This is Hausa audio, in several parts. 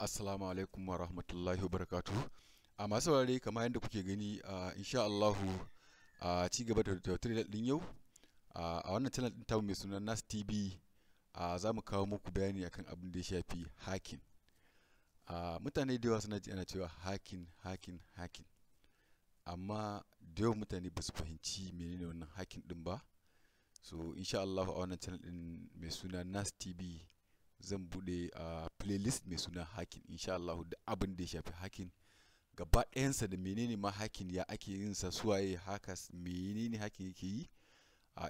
Assalamu alaikum wa rahmatullahi wa barakatuh. A masu saurare kamar yadda kuke gani insha Allahu ci gaba da tutorial din yau a wannan channel din tamu mai suna NASS TV za mu kawo muku bayani akan abin da ya shafi hacking. Mutane da yawa suna ji ana cewa hacking amma da yawan mutane ba su fahimci menene wannan hacking din ba. So insha Allahu a wannan channel din mai suna NASS TV zan bude playlist mai suna hacking insha Allah da abin da ya shafi hacking gaba ɗayansa da menene ma hacking ya ake yin sa suwaye hackers menene hacking yake yi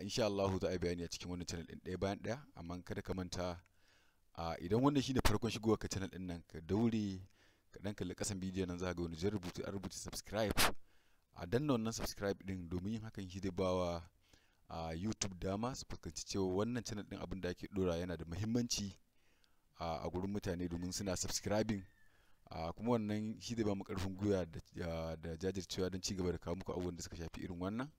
insha Allah za a bayani a cikin wannan channel din ɗaya bayan ɗaya amma kada ka manta idan wannan shine farkon shigowa ka channel din nan ka daure ka dan kalli kasan bidiyon nan za ga wani jan rubutu an rubuta subscribe a danna wannan subscribe din domin yin hakan shi zai bawa YouTube dama su fuskanci cewa wannan channel din abin da ake dora yana da muhimmanci a gurin mutane domin suna subscribing kuma wannan shi zai ba mu karfin gwiwa da jajircewa don ci gaba da kawo muku abubuwan da suka shafi irin wannan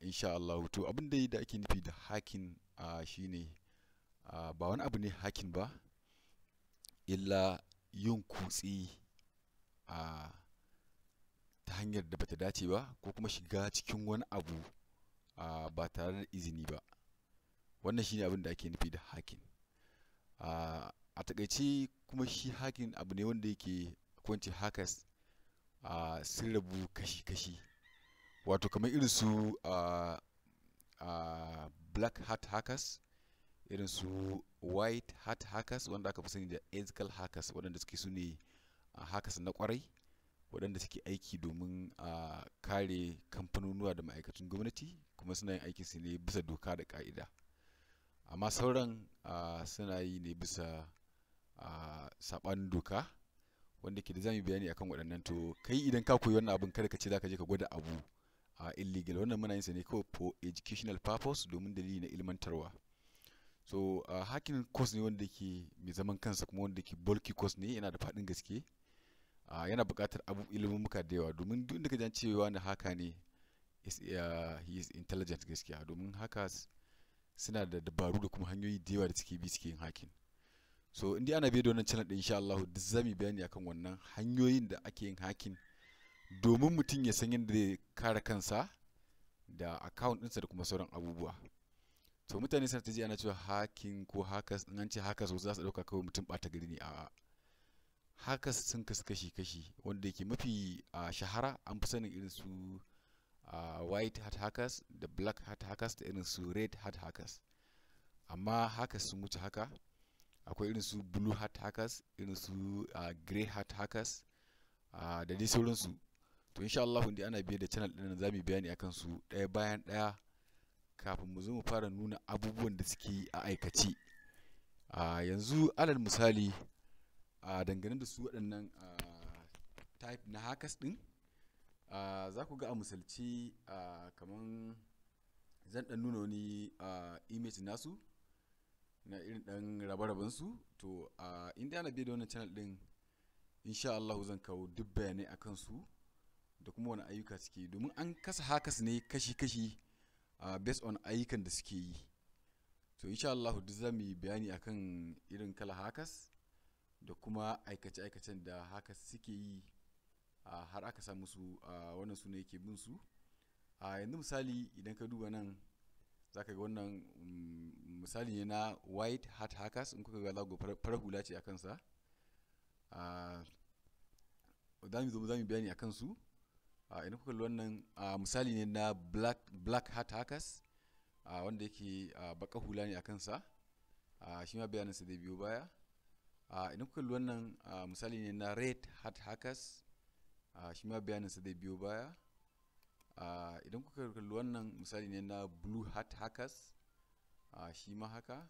insha Allah. To abin da ake nufi da hacking shine ba wani abu ne hacking ba illa yin kutse ta hanyar da bata dace ba ko kuma shiga cikin wani abu ba tare da izini ba. Wannan shine abin da ake nufi da hacking. A takaice kuma shi hacking abu ne wanda yake kwanci hackers sun rabu kashi-kashi, wato kamar irin su black hat hackers, irin su white hat hackers wanda aka fi sani da ethical hackers waɗanda suke su ne hackers na kwarai waɗanda suke aiki domin kare kamfanonuwa da ma'aikatan gwamnati kuma suna yin aikin su ne bisa doka da ka'ida. Amma sauran suna yi ne bisa saɓanin doka wanda ke da zamu bayani akan waɗannan. To kai idan ka koyi wannan abin kada ka ce zaka je ka gwada abu illegal. Wannan muna yin sa ne kawai for educational purpose domin dalili na ilmantarwa. So hacking course ne wanda ke mai zaman kansa kuma wanda ke bulky course ne, yana da faɗin gaske. Yana buƙatar ilimuka da yawa domin duk inda ka ji cewa na haka ne he is intelligent gaskiya, domin hackers suna da dabaru da kuma hanyoyi da yawa da suke bi suke yin hacking. So indai ana biye da wannan channel din insha Allah duk zamu bayani akan wannan hanyoyin da ake yin hacking domin mutum ya san yadda zai kare kansa da account ɗinsa da kuma sauran abubuwa. To mutane suna ta ji ana cewa hacking ko hackers, in an ce hackers wasu za su ɗauka kawai mutum ɓata gari ne. A'a, hackers sun kasu kashi-kashi wanda yake mafi shahara an fi sanin irin su white hat hackers da black hat hackers da irin su red hat hackers. Amma hackers sun wuce haka, akwai irin su blue hat hackers, irin su grey hat hackers da dai sauransu. To insha Allah indai ana biye da channel din za mu bayani akan su ɗaya bayan ɗaya kafin mu zo mu fara nuna abubuwan da suke yi a aikace. Yanzu alal misali dangane da su waɗannan type na hackers din za ku ga a misalci kaman zan ɗan nuna wani image nasu na irin ɗan rabe-rabensu. To inda ana biye da wannan channel ɗin insha Allah zan kawo duk bayanai a kansu da kuma wani ayyuka suke yi, domin an kasa hackers ne kashi-kashi based on ayyukan da suke yi. To insha Allah duk za mu yi bayani akan irin kala hackers da kuma aikace-aikacen da hackers suke yi har aka samu su wannan suna yake bin su. Yanzu misali idan ka duba nan zaka ga wannan misali ne na white hat hackers. In kuka ga zago farar hula ce a kansa. Za mu bayani a kansu. Idan kuka ga wannan misali ne na black hat hackers wanda yake baka hula ne a kansa, shi ma bayaninsa zai biyo baya. Idan kuka ga wannan misali ne na red hat hackers, shi ma bayaninsa zai biyo baya. Idan kuka kalli wannan misali ne na blue hat hackers, shi ma haka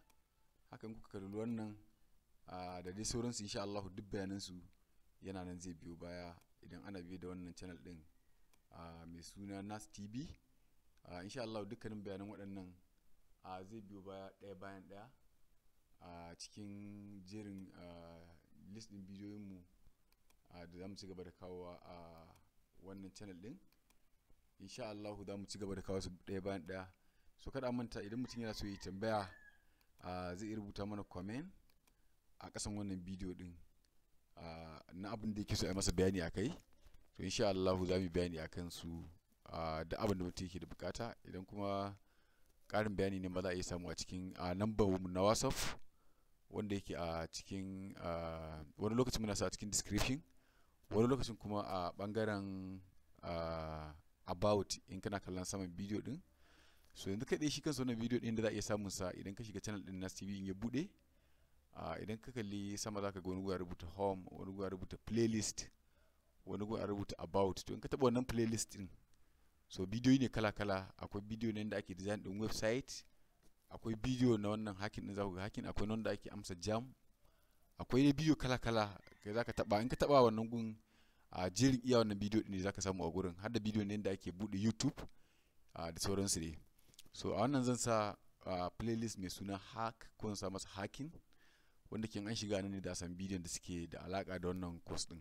in kuka kalli wannan da dai sauransu insha Allah duk bayanansu yana nan zai biyo baya idan ana biye da wannan channel din mai suna NASS TV. Insha Allah dukkanin bayanan waɗannan zai biyo baya ɗaya bayan ɗaya cikin jerin list ɗin bidiyoyinmu da za mu ci gaba da kawo a wannan channel din. Insha Allah za mu ci gaba da kawo su ɗaya bayan ɗaya. So kada a manta idan mutum yana so ya tambaya zai rubuta mana comment a ƙasan wannan bidiyo din na abin da yake so a masa bayani akai, to insha Allah za mu bayani akan su da abin da mutum yake da bukata. Idan kuma karin bayani ne ma za a iya samu a cikin number mu na WhatsApp wanda yake a cikin wani lokacin muna sa a cikin description, wani lokacin kuma a bangaren about in kana kallon saman bidiyo din. So yanzu kai dai shi kansa wannan bidiyo din da za a iya samun sa idan ka shiga channel din NASS TV in ya bude, idan ka kalli sama za ka ga wani gwa rubuta home, wani gwa rubuta playlist, wani gwa rubuta about. To in ka taba wannan playlist din, so bidiyoyi ne kala-kala. Akwai bidiyo ne da ake design din website, akwai bidiyo na wannan hacking din, za ku ga hacking, akwai wanda ake amsa jam, akwai bidiyo kala-kala kai za ka taba. In ka taba wannan gun jerin iya wannan bidiyo din ne za ka samu a gurin, har da bidiyo ne da ake bude YouTube da sauransu ne. So a wannan zan sa playlist mai suna hack, ko zan sa masa hacking, wanda ke an shiga nan ne da san bidiyon da suke da alaka da wannan course din.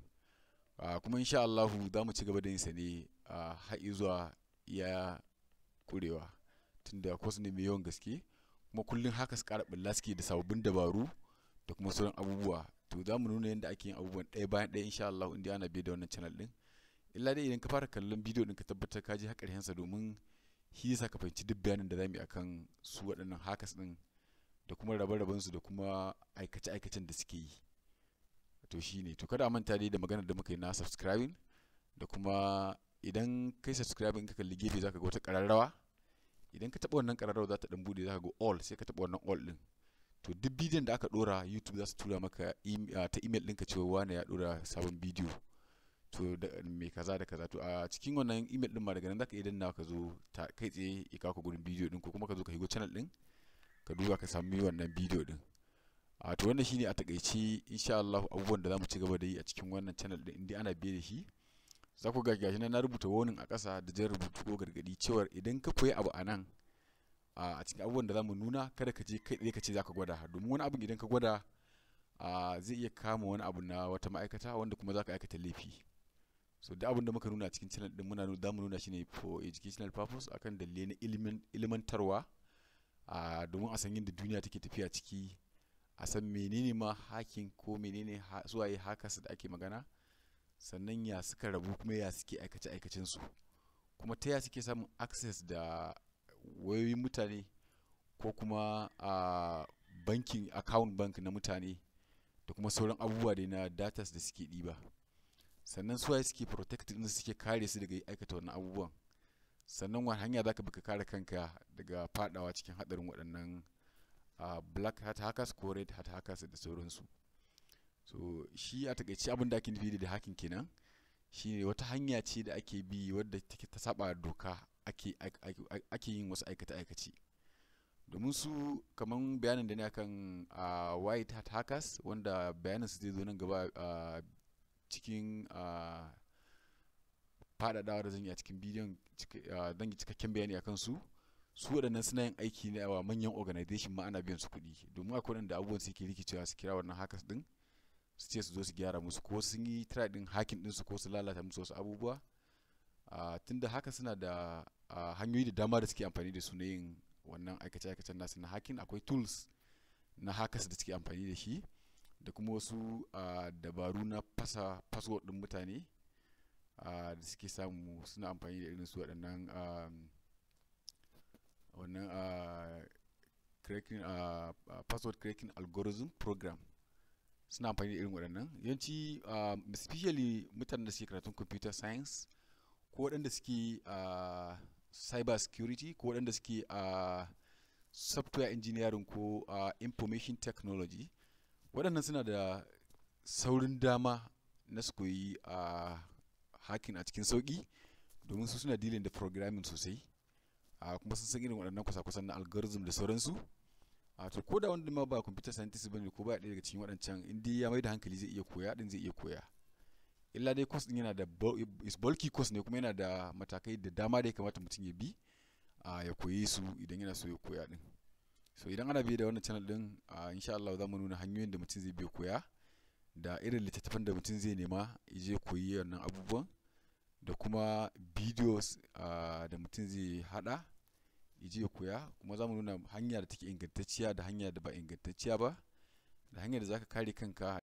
Kuma insha Allah za mu ci gaba da yin sa ne har zuwa iya kurewa, tunda course ne mai yawan gaske, kuma kullun haka su ƙara bulla suke da sababbin dabaru da kuma sauran abubuwa. To za mu nuna yadda ake yin abubuwan ɗaya bayan ɗaya insha Allah inda ana bi da wannan channel din. Illa dai idan ka fara kallon bidiyo din ka tabbatar ka ji har ƙarshen sa, domin shi yasa ka fahimci duk bayanin da zamu yi akan su waɗannan hackers din da kuma rabe-raben su da kuma aikace-aikacen da suke yi. To shine, to kada a manta dai da maganar da muka yi na subscribing, da kuma idan kai subscribing ka kalli gefe zaka ga wata ƙararrawa. Idan ka taɓa wannan ƙararrawa za ta ɗan bude, zaka ga all, sai ka taɓa wannan all din. To duk bidiyon da aka ɗora YouTube za su tura maka ta email ɗinka cewa wane ya ɗora sabon bidiyo, to da mai kaza da kaza. To a cikin wannan email ɗin ma daga nan zaka iya danna ka zo kai tsaye ya kawo ka gurin bidiyo ɗin, ko kuma ka zo ka shigo channel ɗin ka duba ka sami wannan bidiyo ɗin. To wannan shine a takaice insha Allah abubuwan da zamu ci gaba da yi a cikin wannan channel ɗin indai ana biye da shi. Za ku ga gashi na rubuta warning a ƙasa da jan rubutu ko gargadi cewa idan ka koyi abu a nan a cikin abubuwan da zamu nuna, kada ka je kai tsaye ka ce zaka gwada, domin wani abin idan ka gwada zai iya kama wani abu na wata ma'aikata wanda kuma zaka aikata laifi. So duk abin da muka nuna a cikin channel din zamu nuna shi ne for educational purpose, akan dalilai na ilimantarwa, domin a san yadda duniya take tafiya ciki, a san menene ma hacking, ko menene suwaye hackers da ake magana, sannan ya suka rabu kuma ya suke aikace-aikacen su, kuma ta ya suke samun access da wayoyin mutane ko kuma banking account bank na mutane da kuma sauran abubuwa dai na data da suke ɗiba. Sannan suwaye suke protected din, suke kare su daga aikata wannan abubuwan. Sannan wani hanya zaka bi ka kare kanka daga fadawa cikin hadarin waɗannan black hat hackers ko red hat hackers da sauransu. So shi a takaice abin da ake nufi da hacking kenan, shine wata hanya ce da ake bi wadda take ta saba doka, ake yin wasu aikace-aikace. Domin su kaman bayanin da ne akan white hat hackers, wanda bayanin su zai zo nan gaba cikin faɗaɗawa da zan yi a cikin bidiyon, zan yi cikakken bayani akan su. Su waɗannan suna yin aiki ne a manyan organization ma ana biyan su kuɗi, domin akwai waɗanda abubuwan suke rikicewa su kira wannan hackers din su ce su zo su gyara musu, ko sun yi try din hacking din su, ko su lalata musu wasu abubuwa. Tunda haka suna da hanyoyi da dama da suke amfani da su na yin wannan aikace-aikacen nasu na hacking. Akwai tools na hackers da suke amfani da shi, da kuma wasu dabaru na fasa password din mutane da suke samu, suna amfani da irin su waɗannan cracking password cracking algorithm program, suna amfani da irin waɗannan. Yawanci especially mutanen da suke karatun computer science, ko waɗanda suke cyber security, ko waɗanda suke software engineering ko information technology, waɗannan suna da saurin dama na su koyi hacking a cikin sauƙi, domin su suna dealing da programming sosai, kuma sun san irin waɗannan kusa-kusan na algorithm da sauransu. To ko da wanda ma ba computer scientist bane, ko ba ɗaya daga cikin waɗancan, in dai ya mai da hankali zai iya koya din, zai iya koya. Illa dai course din yana da bulky course ne, kuma yana da matakai da dama da ya kamata mutum ya bi ya koyi su idan yana so ya koya din. So idan ana biye da wannan channel din, insha Allah za mu nuna hanyoyin da mutum zai bi koya, da irin littattafan da mutum zai nema ya je koyi wannan abubuwan, da kuma videos da mutum zai hada ya je koya. Kuma za mu nuna hanya da take ingantacciya da hanya da ba ingantacciya ba, da hanyar da zaka kare kanka